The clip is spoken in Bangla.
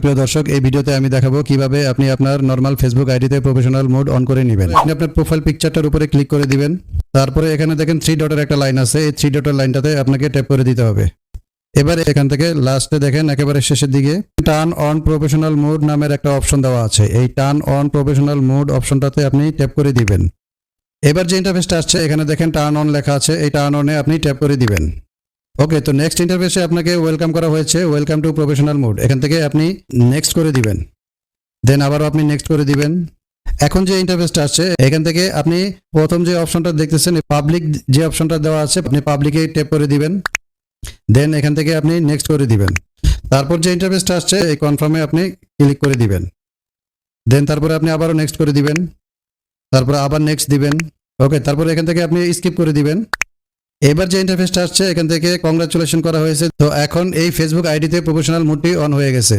সুপ্রিয় দর্শক, এই ভিডিওতে আমি দেখাবো কিভাবে আপনি আপনার নরমাল ফেসবুক আইডিতে প্রফেশনাল মোড অন করে নেবেন। আপনি আপনার প্রোফাইল পিকচারটার উপরে ক্লিক করে দিবেন। তারপরে এখানে দেখেন 3 ডটের একটা লাইন আছে, এই 3 ডটের লাইনটাতে আপনাকে ট্যাপ করে দিতে হবে। এবার এখান থেকে লাস্টে দেখেন একেবারে শেষের দিকে টার্ন অন প্রফেশনাল মোড নামের একটা অপশন দেওয়া আছে। এই টার্ন অন প্রফেশনাল মোড অপশনটাতে আপনি ট্যাপ করে দিবেন। এবার যে ইন্টারফেসটা আসছে এখানে দেখেন টার্ন অন লেখা আছে, এই টার্ন অনে আপনি ট্যাপ করে দিবেন। ওকে, তো নেক্সট ইন্টারফেসে আপনাকে ওয়েলকাম করা হয়েছে, ওয়েলকাম টু প্রফেশনাল মোড। এখান থেকে আপনি নেক্সট করে দিবেন, দেন আবারও আপনি নেক্সট করে দিবেন। এখন যে ইন্টারফেসটা আসছে এখান থেকে আপনি প্রথম যে অপশনটা দেখতেছেন পাবলিক যে অপশনটা দেওয়া আছে আপনি পাবলিকে ট্যাপ করে দিবেন, দেন এখান থেকে আপনি নেক্সট করে দিবেন। তারপর যে ইন্টারফেসটা আসছে এই কনফার্মে আপনি ক্লিক করে দিবেন, দেন তারপরে আপনি আবারও নেক্সট করে দিবেন, তারপরে আবার নেক্সট দিবেন। ওকে, তারপরে এখান থেকে আপনি স্কিপ করে দিবেন। এবার যে ইন্টারফেসটা আসছে এখান থেকে কংগ্রাচুলেশন করা হয়েছে। তো এখন এই ফেসবুক আইডিতে প্রফেশনাল মোডটি অন হয়ে গেছে।